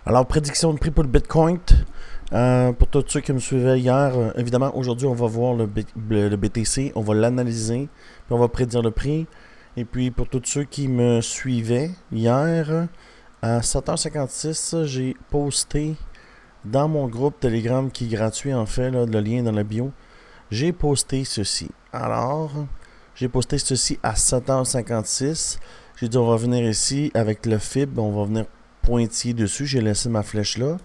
Alors, prédiction de prix pour le Bitcoin. Pour tous ceux qui me suivaient hier, évidemment, aujourd'hui, on va voir le BTC, on va l'analyser, puis on va prédire le prix. Et puis, pour tous ceux qui me suivaient hier, à 7h56, j'ai posté dans mon groupe Telegram qui est gratuit, en fait, là, le lien est dans la bio. J'ai posté ceci. Alors, j'ai posté ceci à 7h56. J'ai dit, on va venir ici avec le FIB, on va venir pointiller dessus. J'ai laissé ma flèche là.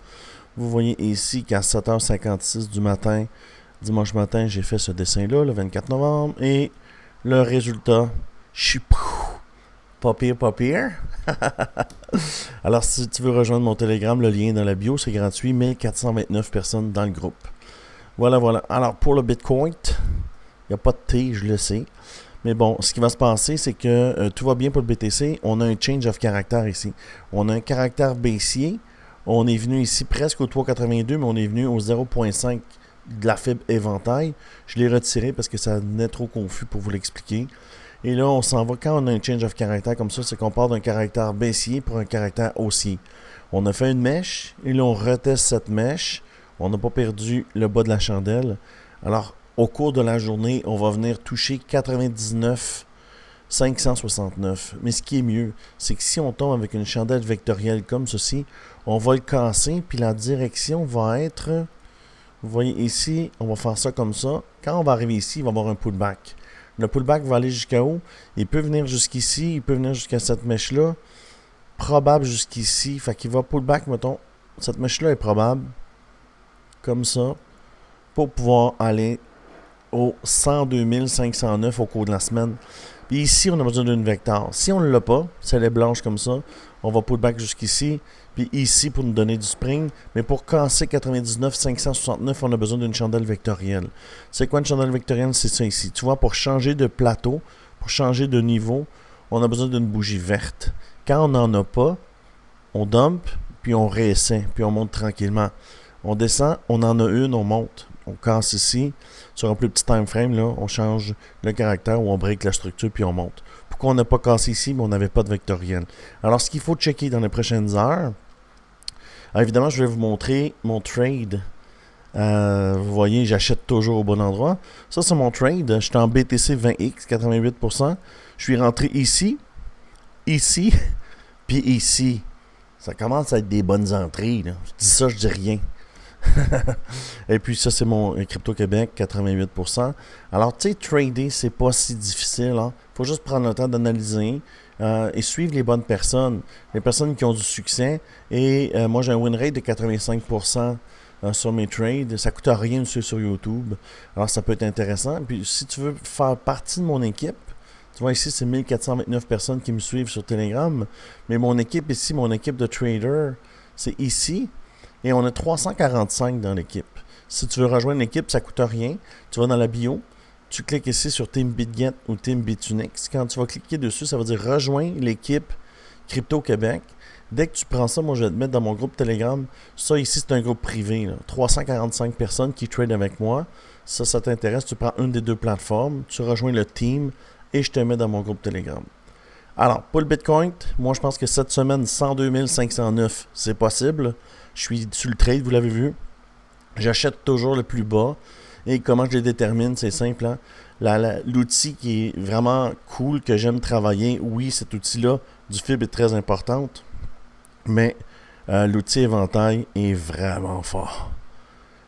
Vous voyez ici qu'à 7h56 du matin, dimanche matin, j'ai fait ce dessin-là, le 24 novembre. Et le résultat, pas pire, pas pire. Alors, si tu veux rejoindre mon Telegram, le lien est dans la bio, c'est gratuit. 1429 personnes dans le groupe. Voilà. Alors, pour le Bitcoin, il n'y a pas de T, je le sais. Mais bon, ce qui va se passer, c'est que tout va bien pour le BTC. On a un change of character ici. On a un caractère baissier. On est venu ici presque au 3,82, mais on est venu au 0,5 de la fibre éventail. Je l'ai retiré parce que ça devenait trop confus pour vous l'expliquer. Et là, on s'en va. Quand on a un change of character comme ça, c'est qu'on part d'un caractère baissier pour un caractère haussier. On a fait une mèche, et là, on reteste cette mèche. On n'a pas perdu le bas de la chandelle. Alors, au cours de la journée, on va venir toucher 99 569. Mais ce qui est mieux, c'est que si on tombe avec une chandelle vectorielle comme ceci, on va le casser, puis la direction va être... Vous voyez ici, on va faire ça comme ça. Quand on va arriver ici, il va y avoir un pullback. Le pullback va aller jusqu'à où? Il peut venir jusqu'ici, il peut venir jusqu'à cette mèche-là. Probable jusqu'ici. Fait qu'il va pullback, mettons. Cette mèche-là est probable. Comme ça. Pour pouvoir aller au 102 509 au cours de la semaine. Puis ici, on a besoin d'une vecteur. Si on ne l'a pas, celle est blanche comme ça, on va pullback jusqu'ici. Puis ici, pour nous donner du spring. Mais pour casser 99 569, on a besoin d'une chandelle vectorielle. C'est quoi une chandelle vectorielle? C'est ça ici. Tu vois, pour changer de plateau, pour changer de niveau, on a besoin d'une bougie verte. Quand on n'en a pas, on dump, puis on réessaie, puis on monte tranquillement. On descend, on en a une, on monte. On casse ici. Sur un plus petit time frame, là, on change le caractère ou on break la structure puis on monte. Pourquoi on n'a pas cassé ici, mais on n'avait pas de vectoriel? Alors, ce qu'il faut checker dans les prochaines heures, évidemment, je vais vous montrer mon trade. Vous voyez, j'achète toujours au bon endroit. Ça, c'est mon trade. J'étais en BTC 20X, 88%. Je suis rentré ici, puis ici. Ça commence à être des bonnes entrées, là. Je dis ça, je dis rien. Et puis ça, c'est mon Crypto Québec, 88%. Alors, tu sais, trader, c'est pas si difficile. Il faut juste prendre le temps d'analyser et suivre les bonnes personnes. Les personnes qui ont du succès. Et moi, j'ai un win rate de 85% sur mes trades. Ça coûte rien de suivre sur YouTube. Alors, ça peut être intéressant. Puis, si tu veux faire partie de mon équipe, tu vois, ici, c'est 1429 personnes qui me suivent sur Telegram. Mais mon équipe ici, mon équipe de traders, c'est ici. Et on a 345 dans l'équipe. Si tu veux rejoindre l'équipe, ça ne coûte rien. Tu vas dans la bio, tu cliques ici sur Team BitGet ou Team Bitunix. Quand tu vas cliquer dessus, ça va dire rejoindre l'équipe Crypto Québec. Dès que tu prends ça, moi je vais te mettre dans mon groupe Telegram. Ça ici, c'est un groupe privé. 345 personnes qui tradent avec moi. Ça t'intéresse, tu prends une des deux plateformes, tu rejoins le team et je te mets dans mon groupe Telegram. Alors, pour le Bitcoin, moi je pense que cette semaine, 102 509, c'est possible. Je suis sur le trade, vous l'avez vu. J'achète toujours le plus bas. Et comment je les détermine, c'est simple. L'outil qui est vraiment cool, que j'aime travailler, oui, cet outil-là, du FIB est très importante. Mais l'outil éventail est vraiment fort.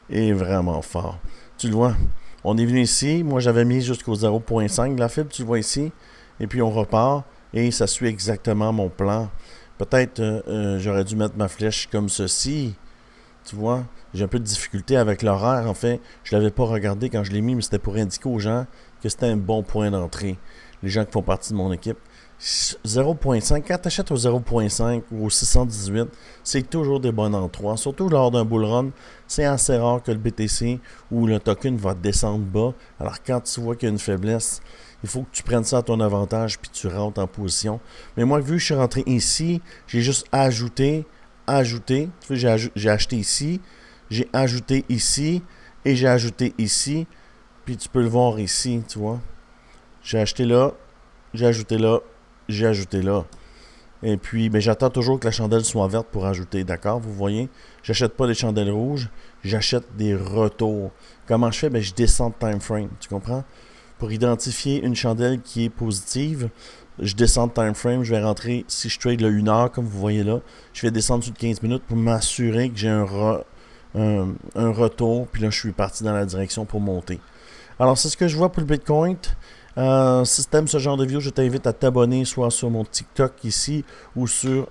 Tu le vois, on est venu ici. Moi, j'avais mis jusqu'au 0.5 de la fibre, tu le vois ici. Et puis, on repart. Et ça suit exactement mon plan. Peut-être j'aurais dû mettre ma flèche comme ceci. Tu vois, j'ai un peu de difficulté avec l'horaire. En fait, je ne l'avais pas regardé quand je l'ai mis, mais c'était pour indiquer aux gens que c'était un bon point d'entrée. Les gens qui font partie de mon équipe. 0.5, quand tu achètes au 0.5 ou au 618, c'est toujours des bons endroits. Surtout lors d'un bull run, c'est assez rare que le BTC ou le token va descendre bas. Alors quand tu vois qu'il y a une faiblesse, il faut que tu prennes ça à ton avantage puis tu rentres en position. Mais moi, vu que je suis rentré ici, j'ai juste ajouté. Tu vois, j'ai acheté ici, j'ai ajouté ici et j'ai ajouté ici. Puis tu peux le voir ici, tu vois. J'ai acheté là, j'ai ajouté là, j'ai ajouté là. Et puis, ben, j'attends toujours que la chandelle soit verte pour ajouter. D'accord? Vous voyez, j'achète pas des chandelles rouges, j'achète des retours. Comment je fais? Ben, je descends de time frame. Tu comprends? Pour identifier une chandelle qui est positive, je descends de time frame, je vais rentrer, si je trade le 1 heure, comme vous voyez là, je vais descendre dessus de 15 minutes pour m'assurer que j'ai un retour, puis là, je suis parti dans la direction pour monter. Alors, c'est ce que je vois pour le Bitcoin. Si tu aimes ce genre de vidéo, je t'invite à t'abonner soit sur mon TikTok ici ou sur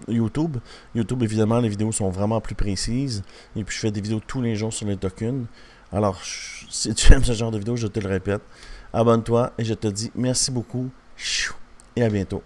YouTube. YouTube, évidemment, les vidéos sont vraiment plus précises. Et puis, je fais des vidéos tous les jours sur les tokens. Alors, si tu aimes ce genre de vidéo, je te le répète, abonne-toi et je te dis merci beaucoup et à bientôt.